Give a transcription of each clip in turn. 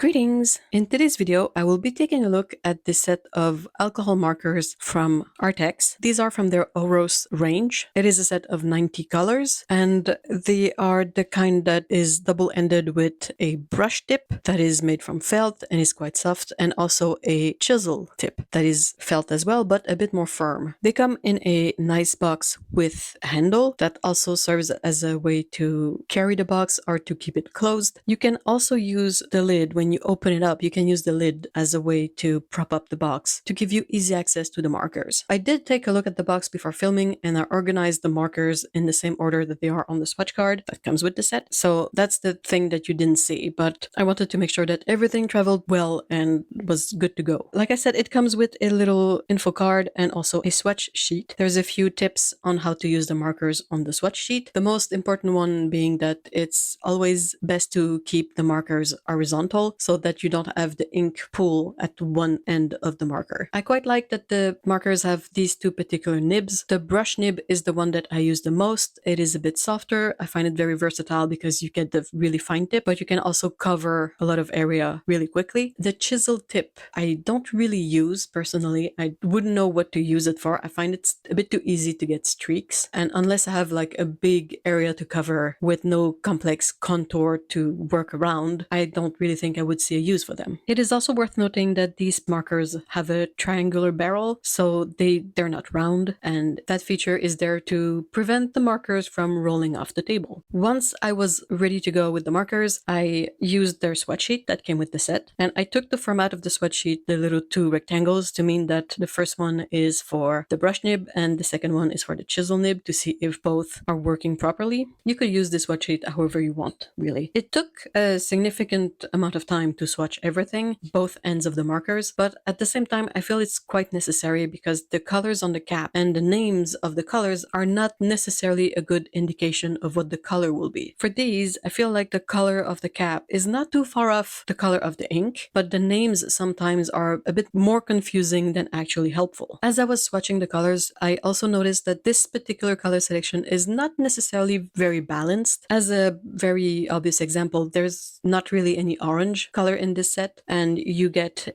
Greetings! In today's video, I will be taking a look at this set of alcohol markers from ARRTX. These are from their Oros range. It is a set of 90 colors, and they are the kind that is double-ended with a brush tip that is made from felt and is quite soft, and also a chisel tip that is felt as well, but a bit more firm. They come in a nice box with a handle that also serves as a way to carry the box or to keep it closed. You can also use the lid. When you open it up, you can use the lid as a way to prop up the box to give you easy access to the markers. I did take a look at the box before filming, and I organized the markers in the same order that they are on the swatch card that comes with the set. So that's the thing that you didn't see, but I wanted to make sure that everything traveled well and was good to go. Like I said, it comes with a little info card and also a swatch sheet. There's a few tips on how to use the markers on the swatch sheet. The most important one being that it's always best to keep the markers horizontal so that you don't have the ink pool at one end of the marker. I quite like that the markers have these two particular nibs. The brush nib is the one that I use the most. It is a bit softer. I find it very versatile because you get the really fine tip, but you can also cover a lot of area really quickly. The chisel tip, I don't really use personally. I wouldn't know what to use it for. I find it's a bit too easy to get streaks, and unless I have like a big area to cover with no complex contour to work around, I don't really think I would see a use for them. It is also worth noting that these markers have a triangular barrel, so they're not round, and that feature is there to prevent the markers from rolling off the table. Once I was ready to go with the markers, I used their swatch sheet that came with the set, and I took the format of the swatch sheet, the little two rectangles, to mean that the first one is for the brush nib and the second one is for the chisel nib, to see if both are working properly. You could use this swatch sheet however you want, really. It took a significant amount of time to swatch everything, both ends of the markers, but at the same time I feel it's quite necessary because the colors on the cap and the names of the colors are not necessarily a good indication of what the color will be. For these, I feel like the color of the cap is not too far off the color of the ink, but the names sometimes are a bit more confusing than actually helpful. As I was swatching the colors, I also noticed that this particular color selection is not necessarily very balanced. As a very obvious example, there's not really any orange color in this set, and you get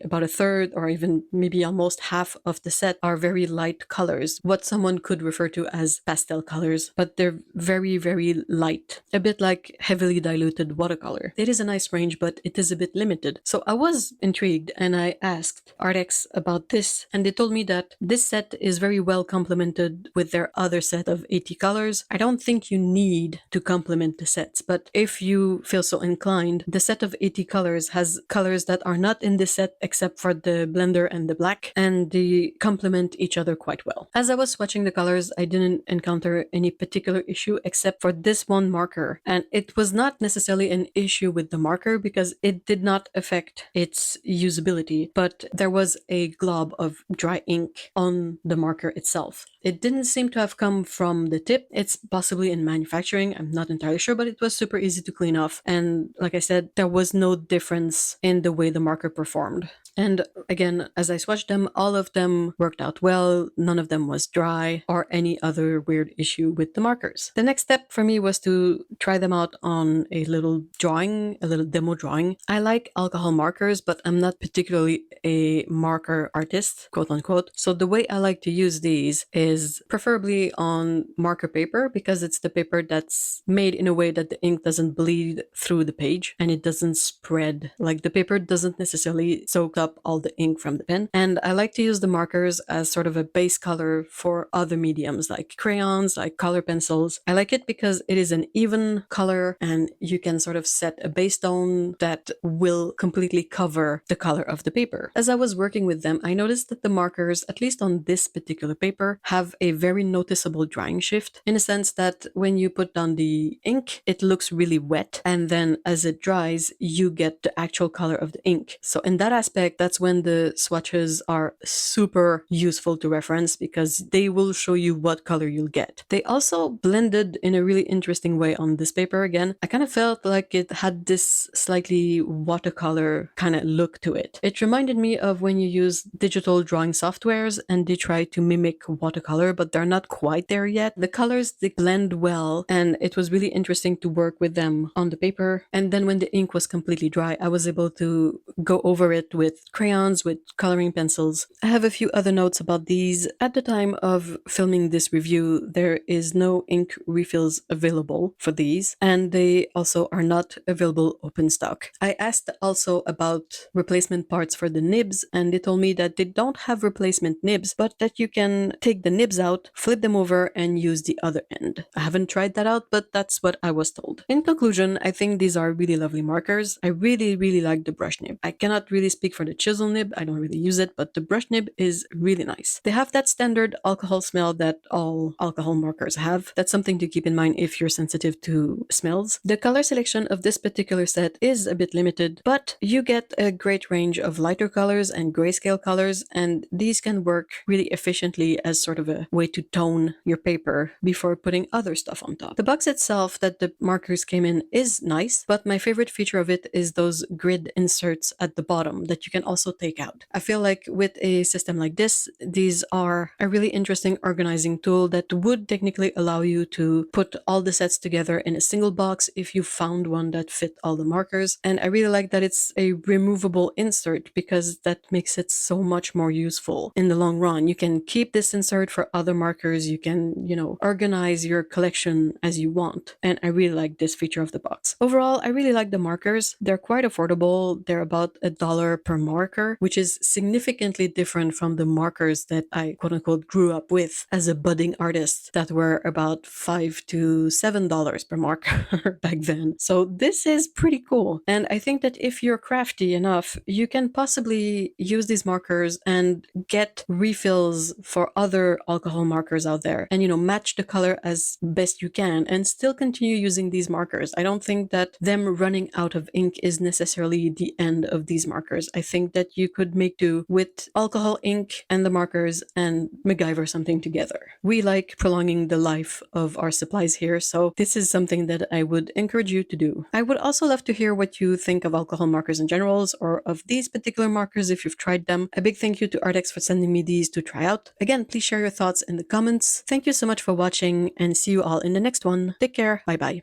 about a third or even maybe almost half of the set are very light colors, what someone could refer to as pastel colors, but they're very, very light, a bit like heavily diluted watercolor. It is a nice range, but it is a bit limited. So I was intrigued and I asked ARRTX about this, and they told me that this set is very well complemented with their other set of 80 colors. I don't think you need to complement the sets, but if you feel so inclined, the set of 80 colors has colors that are not in this set except for the blender and the black, and they complement each other quite well. As I was swatching the colors, I didn't encounter any particular issue except for this one marker, and it was not necessarily an issue with the marker because it did not affect its usability, but there was a glob of dry ink on the marker itself. It didn't seem to have come from the tip. It's possibly in manufacturing, I'm not entirely sure, but it was super easy to clean off, and like I said, there was no difference in the way the marker performed. And again, as I swatched them, all of them worked out well. None of them was dry or any other weird issue with the markers. The next step for me was to try them out on a little drawing, a little demo drawing. I like alcohol markers, but I'm not particularly a marker artist, quote unquote. So the way I like to use these is preferably on marker paper, because it's the paper that's made in a way that the ink doesn't bleed through the page and it doesn't spread. Like the paper doesn't necessarily soak up all the ink from the pen. And I like to use the markers as sort of a base color for other mediums like crayons, like color pencils. I like it because it is an even color and you can sort of set a base tone that will completely cover the color of the paper. As I was working with them, I noticed that the markers, at least on this particular paper, have a very noticeable drying shift, in a sense that when you put down the ink, it looks really wet, and then as it dries, you get the actual color of the ink. So in that aspect, that's when the swatches are super useful to reference, because they will show you what color you'll get. They also blended in a really interesting way on this paper again. I kind of felt like it had this slightly watercolor kind of look to it. It reminded me of when you use digital drawing softwares and they try to mimic watercolor, but they're not quite there yet. The colors, they blend well, and it was really interesting to work with them on the paper. And then when the ink was completely dry, I was able to go over it with crayons, with coloring pencils. I have a few other notes about these. At the time of filming this review, there is no ink refills available for these, and they also are not available open stock. I asked also about replacement parts for the nibs, and they told me that they don't have replacement nibs, but that you can take the nibs out, flip them over, and use the other end. I haven't tried that out, but that's what I was told. In conclusion, I think these are really lovely markers. I really like the brush nib. I cannot really speak for the chisel nib, I don't really use it, but the brush nib is really nice. They have that standard alcohol smell that all alcohol markers have. That's something to keep in mind if you're sensitive to smells. The color selection of this particular set is a bit limited, but you get a great range of lighter colors and grayscale colors, and these can work really efficiently as sort of a way to tone your paper before putting other stuff on top. The box itself that the markers came in is nice, but my favorite feature of it is those grid inserts at the bottom that you can also take out. I feel like with a system like this, these are a really interesting organizing tool that would technically allow you to put all the sets together in a single box if you found one that fit all the markers. And I really like that it's a removable insert because that makes it so much more useful in the long run. You can keep this insert for other markers. You can, organize your collection as you want. And I really like this feature of the box. Overall, I really like the markers. They're quite affordable. They're about $1 per marker, which is significantly different from the markers that I quote unquote grew up with as a budding artist that were about $5 to $7 per marker back then. So this is pretty cool. And I think that if you're crafty enough, you can possibly use these markers and get refills for other alcohol markers out there and, match the color as best you can and still continue using these markers. I don't think that them running out of ink is necessarily the end of these markers. I think that you could make do with alcohol ink and the markers and MacGyver something together. We like prolonging the life of our supplies here, so this is something that I would encourage you to do. I would also love to hear what you think of alcohol markers in general or of these particular markers if you've tried them. A big thank you to ARRTX for sending me these to try out. Again, please share your thoughts in the comments. Thank you so much for watching and see you all in the next one. Take care. Bye bye.